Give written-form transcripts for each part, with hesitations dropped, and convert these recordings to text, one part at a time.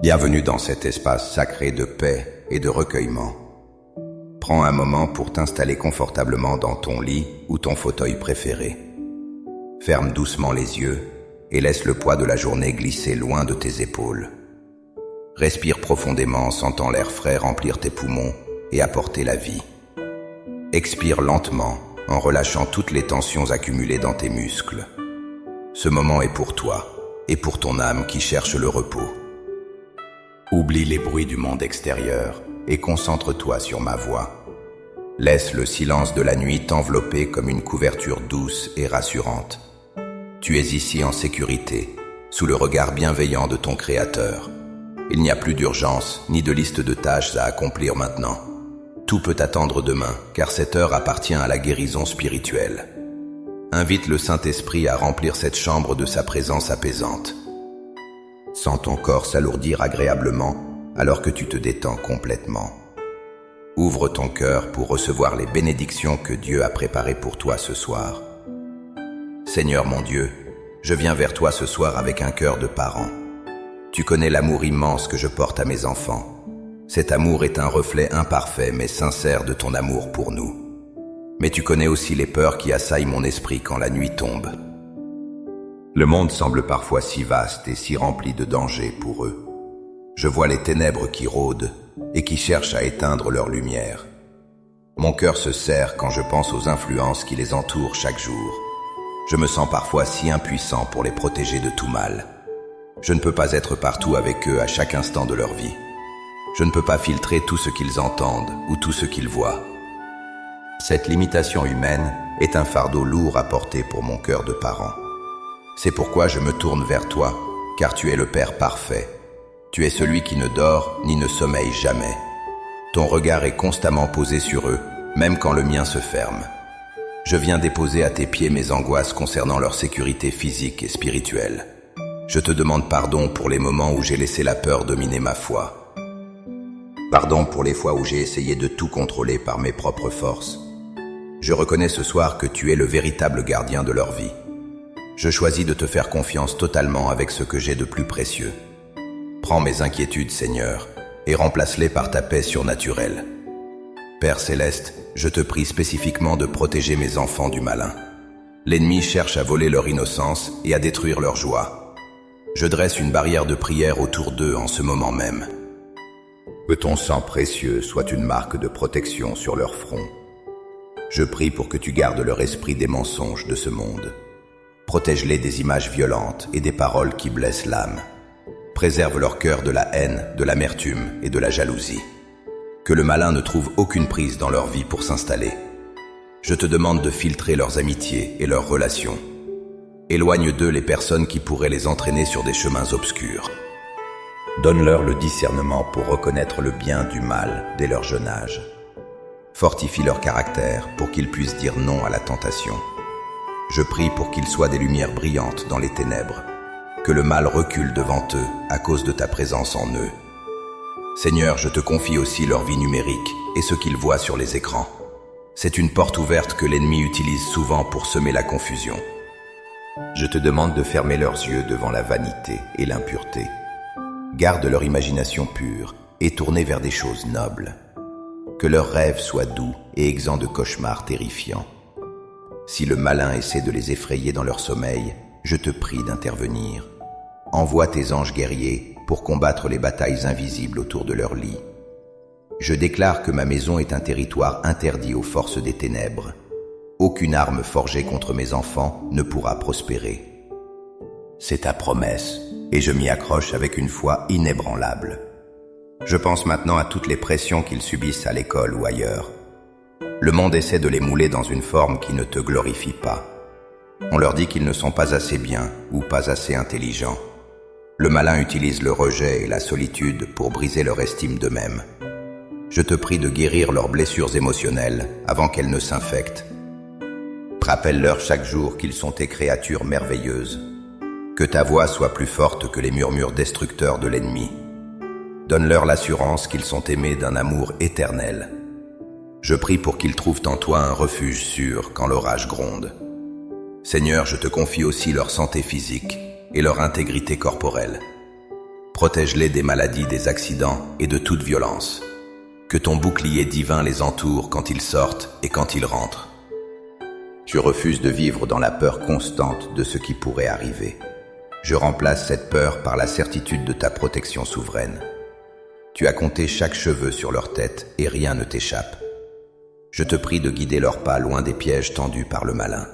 Bienvenue dans cet espace sacré de paix et de recueillement. Prends un moment pour t'installer confortablement dans ton lit ou ton fauteuil préféré. Ferme doucement les yeux et laisse le poids de la journée glisser loin de tes épaules. Respire profondément en sentant l'air frais remplir tes poumons et apporter la vie. Expire lentement en relâchant toutes les tensions accumulées dans tes muscles. Ce moment est pour toi et pour ton âme qui cherche le repos. Oublie les bruits du monde extérieur et concentre-toi sur ma voix. Laisse le silence de la nuit t'envelopper comme une couverture douce et rassurante. Tu es ici en sécurité, sous le regard bienveillant de ton Créateur. Il n'y a plus d'urgence ni de liste de tâches à accomplir maintenant. Tout peut attendre demain, car cette heure appartient à la guérison spirituelle. Invite le Saint-Esprit à remplir cette chambre de sa présence apaisante. Sens ton corps s'alourdir agréablement alors que tu te détends complètement. Ouvre ton cœur pour recevoir les bénédictions que Dieu a préparées pour toi ce soir. Seigneur mon Dieu, je viens vers toi ce soir avec un cœur de parent. Tu connais l'amour immense que je porte à mes enfants. Cet amour est un reflet imparfait mais sincère de ton amour pour nous. Mais tu connais aussi les peurs qui assaillent mon esprit quand la nuit tombe. Le monde semble parfois si vaste et si rempli de dangers pour eux. Je vois les ténèbres qui rôdent et qui cherchent à éteindre leur lumière. Mon cœur se serre quand je pense aux influences qui les entourent chaque jour. Je me sens parfois si impuissant pour les protéger de tout mal. Je ne peux pas être partout avec eux à chaque instant de leur vie. Je ne peux pas filtrer tout ce qu'ils entendent ou tout ce qu'ils voient. Cette limitation humaine est un fardeau lourd à porter pour mon cœur de parent. C'est pourquoi je me tourne vers toi, car tu es le Père parfait. Tu es celui qui ne dort ni ne sommeille jamais. Ton regard est constamment posé sur eux, même quand le mien se ferme. Je viens déposer à tes pieds mes angoisses concernant leur sécurité physique et spirituelle. Je te demande pardon pour les moments où j'ai laissé la peur dominer ma foi. Pardon pour les fois où j'ai essayé de tout contrôler par mes propres forces. Je reconnais ce soir que tu es le véritable gardien de leur vie. Je choisis de te faire confiance totalement avec ce que j'ai de plus précieux. Prends mes inquiétudes, Seigneur, et remplace-les par ta paix surnaturelle. Père céleste, je te prie spécifiquement de protéger mes enfants du malin. L'ennemi cherche à voler leur innocence et à détruire leur joie. Je dresse une barrière de prière autour d'eux en ce moment même. Que ton sang précieux soit une marque de protection sur leur front. Je prie pour que tu gardes leur esprit des mensonges de ce monde. Protège-les des images violentes et des paroles qui blessent l'âme. Préserve leur cœur de la haine, de l'amertume et de la jalousie. Que le malin ne trouve aucune prise dans leur vie pour s'installer. Je te demande de filtrer leurs amitiés et leurs relations. Éloigne d'eux les personnes qui pourraient les entraîner sur des chemins obscurs. Donne-leur le discernement pour reconnaître le bien du mal dès leur jeune âge. Fortifie leur caractère pour qu'ils puissent dire non à la tentation. Je prie pour qu'ils soient des lumières brillantes dans les ténèbres, que le mal recule devant eux à cause de ta présence en eux. Seigneur, je te confie aussi leur vie numérique et ce qu'ils voient sur les écrans. C'est une porte ouverte que l'ennemi utilise souvent pour semer la confusion. Je te demande de fermer leurs yeux devant la vanité et l'impureté. Garde leur imagination pure et tournée vers des choses nobles. Que leurs rêves soient doux et exempts de cauchemars terrifiants. Si le malin essaie de les effrayer dans leur sommeil, je te prie d'intervenir. Envoie tes anges guerriers pour combattre les batailles invisibles autour de leur lit. Je déclare que ma maison est un territoire interdit aux forces des ténèbres. Aucune arme forgée contre mes enfants ne pourra prospérer. C'est ta promesse, et je m'y accroche avec une foi inébranlable. Je pense maintenant à toutes les pressions qu'ils subissent à l'école ou ailleurs. Le monde essaie de les mouler dans une forme qui ne te glorifie pas. On leur dit qu'ils ne sont pas assez bien ou pas assez intelligents. Le malin utilise le rejet et la solitude pour briser leur estime d'eux-mêmes. Je te prie de guérir leurs blessures émotionnelles avant qu'elles ne s'infectent. Rappelle-leur chaque jour qu'ils sont tes créatures merveilleuses. Que ta voix soit plus forte que les murmures destructeurs de l'ennemi. Donne-leur l'assurance qu'ils sont aimés d'un amour éternel. Je prie pour qu'ils trouvent en toi un refuge sûr quand l'orage gronde. Seigneur, je te confie aussi leur santé physique et leur intégrité corporelle. Protège-les des maladies, des accidents et de toute violence. Que ton bouclier divin les entoure quand ils sortent et quand ils rentrent. Je refuse de vivre dans la peur constante de ce qui pourrait arriver. Je remplace cette peur par la certitude de ta protection souveraine. Tu as compté chaque cheveu sur leur tête et rien ne t'échappe. Je te prie de guider leurs pas loin des pièges tendus par le malin.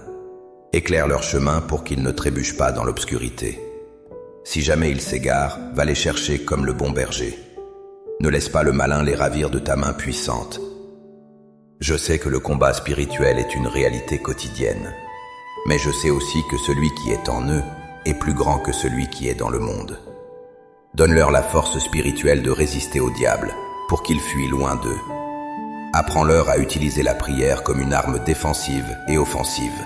Éclaire leur chemin pour qu'ils ne trébuchent pas dans l'obscurité. Si jamais ils s'égarent, va les chercher comme le bon berger. Ne laisse pas le malin les ravir de ta main puissante. Je sais que le combat spirituel est une réalité quotidienne, mais je sais aussi que celui qui est en eux est plus grand que celui qui est dans le monde. Donne-leur la force spirituelle de résister au diable pour qu'ils fuient loin d'eux. Apprends-leur à utiliser la prière comme une arme défensive et offensive.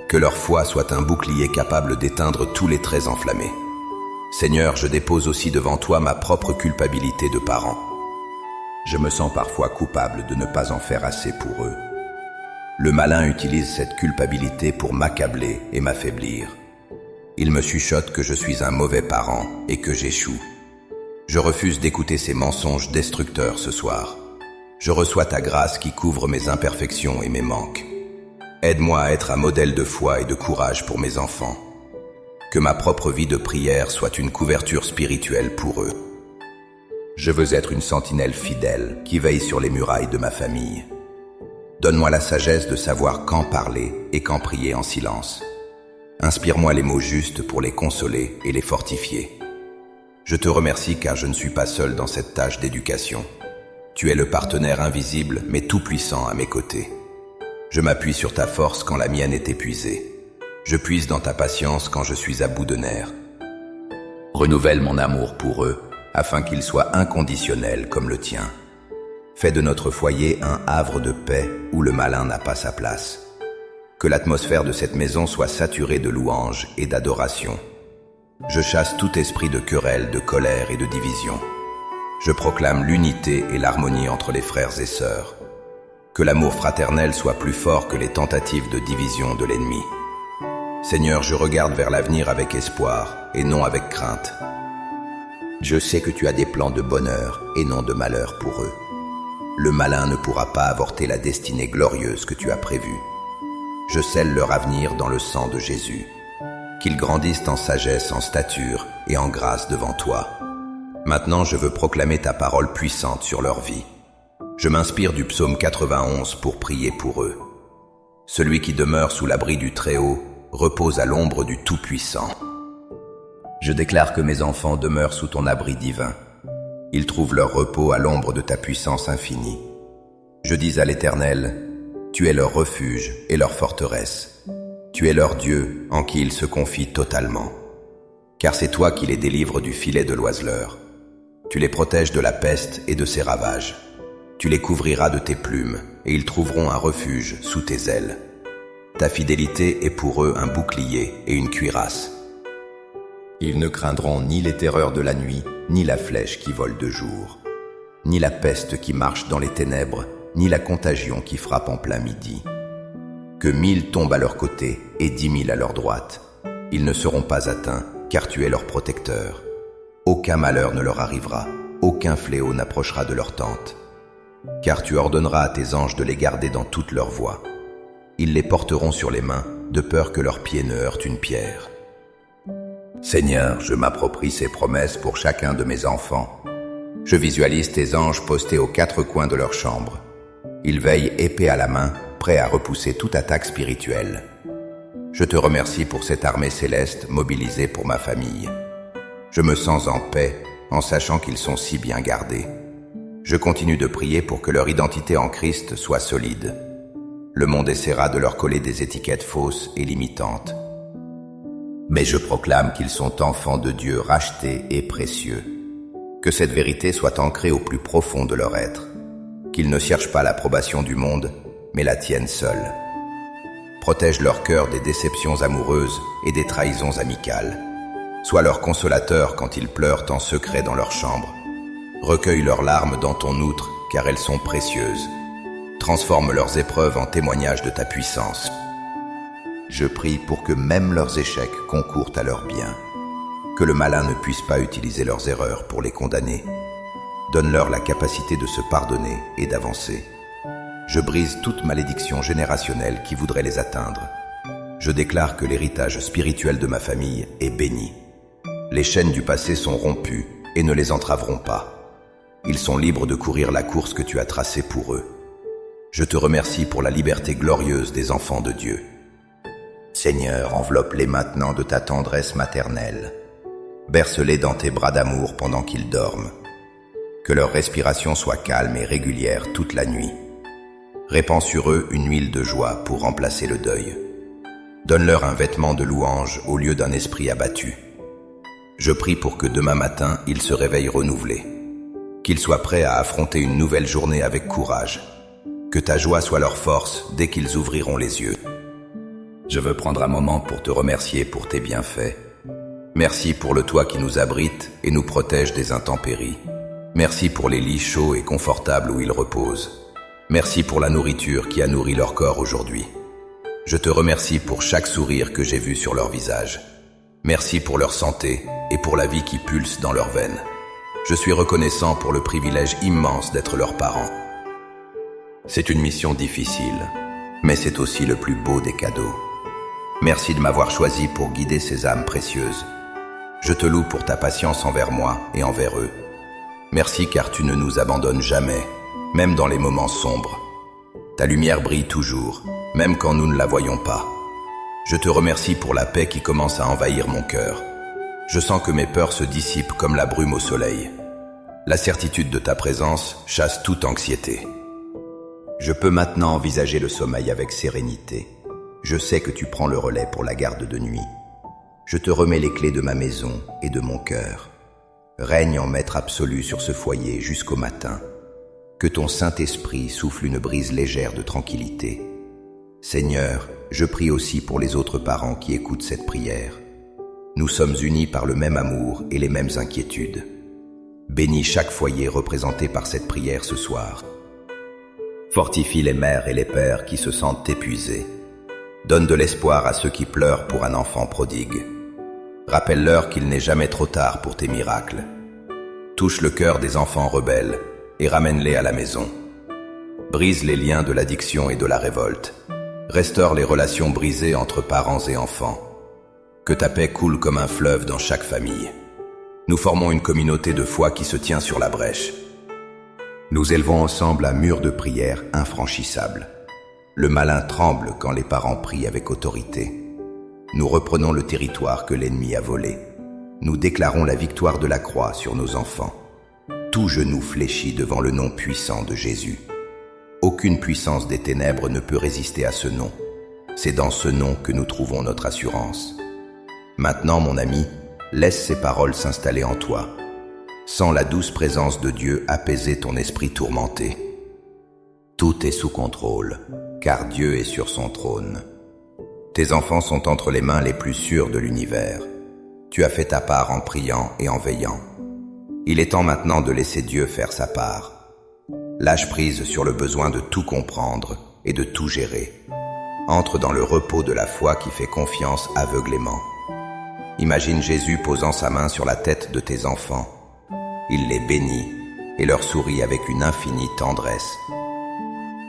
Que leur foi soit un bouclier capable d'éteindre tous les traits enflammés. Seigneur, je dépose aussi devant toi ma propre culpabilité de parent. Je me sens parfois coupable de ne pas en faire assez pour eux. Le malin utilise cette culpabilité pour m'accabler et m'affaiblir. Il me chuchote que je suis un mauvais parent et que j'échoue. Je refuse d'écouter ces mensonges destructeurs ce soir. Je reçois ta grâce qui couvre mes imperfections et mes manques. Aide-moi à être un modèle de foi et de courage pour mes enfants. Que ma propre vie de prière soit une couverture spirituelle pour eux. Je veux être une sentinelle fidèle qui veille sur les murailles de ma famille. Donne-moi la sagesse de savoir quand parler et quand prier en silence. Inspire-moi les mots justes pour les consoler et les fortifier. Je te remercie car je ne suis pas seul dans cette tâche d'éducation. Tu es le partenaire invisible mais tout-puissant à mes côtés. Je m'appuie sur ta force quand la mienne est épuisée. Je puise dans ta patience quand je suis à bout de nerfs. Renouvelle mon amour pour eux, afin qu'il soit inconditionnel comme le tien. Fais de notre foyer un havre de paix où le malin n'a pas sa place. Que l'atmosphère de cette maison soit saturée de louanges et d'adoration. Je chasse tout esprit de querelle, de colère et de division. Je proclame l'unité et l'harmonie entre les frères et sœurs. Que l'amour fraternel soit plus fort que les tentatives de division de l'ennemi. Seigneur, je regarde vers l'avenir avec espoir et non avec crainte. Je sais que tu as des plans de bonheur et non de malheur pour eux. Le malin ne pourra pas avorter la destinée glorieuse que tu as prévue. Je scelle leur avenir dans le sang de Jésus. Qu'ils grandissent en sagesse, en stature et en grâce devant toi. Maintenant, je veux proclamer ta parole puissante sur leur vie. Je m'inspire du psaume 91 pour prier pour eux. Celui qui demeure sous l'abri du Très-Haut repose à l'ombre du Tout-Puissant. Je déclare que mes enfants demeurent sous ton abri divin. Ils trouvent leur repos à l'ombre de ta puissance infinie. Je dis à l'Éternel, tu es leur refuge et leur forteresse. Tu es leur Dieu en qui ils se confient totalement. Car c'est toi qui les délivres du filet de l'oiseleur. Tu les protèges de la peste et de ses ravages. Tu les couvriras de tes plumes et ils trouveront un refuge sous tes ailes. Ta fidélité est pour eux un bouclier et une cuirasse. Ils ne craindront ni les terreurs de la nuit, ni la flèche qui vole de jour, ni la peste qui marche dans les ténèbres, ni la contagion qui frappe en plein midi. Que 1000 tombent à leur côté et 10 000 à leur droite. Ils ne seront pas atteints, car tu es leur protecteur. Aucun malheur ne leur arrivera, aucun fléau n'approchera de leur tente. Car tu ordonneras à tes anges de les garder dans toutes leurs voies. Ils les porteront sur les mains, de peur que leurs pieds ne heurtent une pierre. Seigneur, je m'approprie ces promesses pour chacun de mes enfants. Je visualise tes anges postés aux 4 coins de leur chambre. Ils veillent épée à la main, prêts à repousser toute attaque spirituelle. Je te remercie pour cette armée céleste mobilisée pour ma famille. Je me sens en paix en sachant qu'ils sont si bien gardés. Je continue de prier pour que leur identité en Christ soit solide. Le monde essaiera de leur coller des étiquettes fausses et limitantes. Mais je proclame qu'ils sont enfants de Dieu rachetés et précieux. Que cette vérité soit ancrée au plus profond de leur être. Qu'ils ne cherchent pas l'approbation du monde, mais la tienne seule. Protège leur cœur des déceptions amoureuses et des trahisons amicales. Sois leur consolateur quand ils pleurent en secret dans leur chambre. Recueille leurs larmes dans ton outre, car elles sont précieuses. Transforme leurs épreuves en témoignages de ta puissance. Je prie pour que même leurs échecs concourent à leur bien. Que le malin ne puisse pas utiliser leurs erreurs pour les condamner. Donne-leur la capacité de se pardonner et d'avancer. Je brise toute malédiction générationnelle qui voudrait les atteindre. Je déclare que l'héritage spirituel de ma famille est béni. Les chaînes du passé sont rompues et ne les entraveront pas. Ils sont libres de courir la course que tu as tracée pour eux. Je te remercie pour la liberté glorieuse des enfants de Dieu. Seigneur, enveloppe-les maintenant de ta tendresse maternelle. Berce-les dans tes bras d'amour pendant qu'ils dorment. Que leur respiration soit calme et régulière toute la nuit. Répands sur eux une huile de joie pour remplacer le deuil. Donne-leur un vêtement de louange au lieu d'un esprit abattu. Je prie pour que demain matin, ils se réveillent renouvelés. Qu'ils soient prêts à affronter une nouvelle journée avec courage. Que ta joie soit leur force dès qu'ils ouvriront les yeux. Je veux prendre un moment pour te remercier pour tes bienfaits. Merci pour le toit qui nous abrite et nous protège des intempéries. Merci pour les lits chauds et confortables où ils reposent. Merci pour la nourriture qui a nourri leur corps aujourd'hui. Je te remercie pour chaque sourire que j'ai vu sur leur visage. Merci pour leur santé et pour la vie qui pulse dans leurs veines. Je suis reconnaissant pour le privilège immense d'être leurs parents. C'est une mission difficile, mais c'est aussi le plus beau des cadeaux. Merci de m'avoir choisi pour guider ces âmes précieuses. Je te loue pour ta patience envers moi et envers eux. Merci car tu ne nous abandonnes jamais, même dans les moments sombres. Ta lumière brille toujours, même quand nous ne la voyons pas. Je te remercie pour la paix qui commence à envahir mon cœur. Je sens que mes peurs se dissipent comme la brume au soleil. La certitude de ta présence chasse toute anxiété. Je peux maintenant envisager le sommeil avec sérénité. Je sais que tu prends le relais pour la garde de nuit. Je te remets les clés de ma maison et de mon cœur. Règne en maître absolu sur ce foyer jusqu'au matin. Que ton Saint-Esprit souffle une brise légère de tranquillité. Seigneur, je prie aussi pour les autres parents qui écoutent cette prière. Nous sommes unis par le même amour et les mêmes inquiétudes. Bénis chaque foyer représenté par cette prière ce soir. Fortifie les mères et les pères qui se sentent épuisés. Donne de l'espoir à ceux qui pleurent pour un enfant prodigue. Rappelle-leur qu'il n'est jamais trop tard pour tes miracles. Touche le cœur des enfants rebelles et ramène-les à la maison. Brise les liens de l'addiction et de la révolte. Restaure les relations brisées entre parents et enfants. Que ta paix coule comme un fleuve dans chaque famille. Nous formons une communauté de foi qui se tient sur la brèche. Nous élevons ensemble un mur de prière infranchissable. Le malin tremble quand les parents prient avec autorité. Nous reprenons le territoire que l'ennemi a volé. Nous déclarons la victoire de la croix sur nos enfants. Tout genou fléchit devant le nom puissant de Jésus. Aucune puissance des ténèbres ne peut résister à ce nom. C'est dans ce nom que nous trouvons notre assurance. Maintenant, mon ami, laisse ces paroles s'installer en toi. Sens la douce présence de Dieu apaiser ton esprit tourmenté. Tout est sous contrôle, car Dieu est sur son trône. Tes enfants sont entre les mains les plus sûres de l'univers. Tu as fait ta part en priant et en veillant. Il est temps maintenant de laisser Dieu faire sa part. Lâche prise sur le besoin de tout comprendre et de tout gérer. Entre dans le repos de la foi qui fait confiance aveuglément. Imagine Jésus posant sa main sur la tête de tes enfants. Il les bénit et leur sourit avec une infinie tendresse.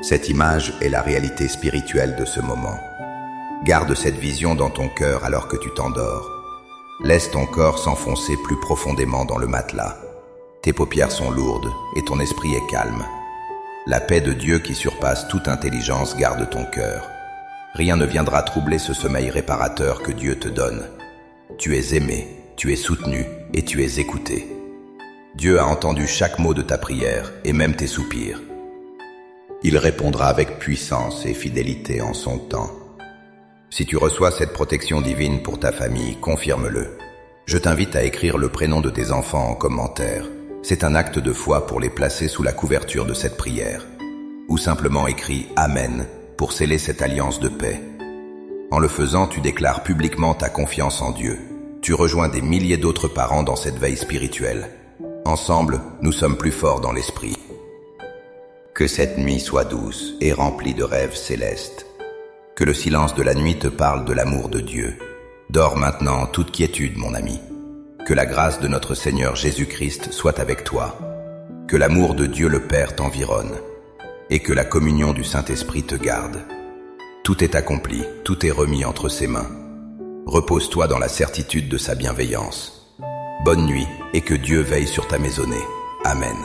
Cette image est la réalité spirituelle de ce moment. Garde cette vision dans ton cœur alors que tu t'endors. Laisse ton corps s'enfoncer plus profondément dans le matelas. Tes paupières sont lourdes et ton esprit est calme. La paix de Dieu qui surpasse toute intelligence garde ton cœur. Rien ne viendra troubler ce sommeil réparateur que Dieu te donne. Tu es aimé, tu es soutenu et tu es écouté. Dieu a entendu chaque mot de ta prière et même tes soupirs. Il répondra avec puissance et fidélité en son temps. Si tu reçois cette protection divine pour ta famille, confirme-le. Je t'invite à écrire le prénom de tes enfants en commentaire. C'est un acte de foi pour les placer sous la couverture de cette prière. Ou simplement écris « Amen » pour sceller cette alliance de paix. En le faisant, tu déclares publiquement ta confiance en Dieu. Tu rejoins des milliers d'autres parents dans cette veille spirituelle. Ensemble, nous sommes plus forts dans l'esprit. Que cette nuit soit douce et remplie de rêves célestes. Que le silence de la nuit te parle de l'amour de Dieu. Dors maintenant en toute quiétude, mon ami. Que la grâce de notre Seigneur Jésus-Christ soit avec toi. Que l'amour de Dieu le Père t'environne. Et que la communion du Saint-Esprit te garde. Tout est accompli, tout est remis entre ses mains. Repose-toi dans la certitude de sa bienveillance. Bonne nuit et que Dieu veille sur ta maisonnée. Amen.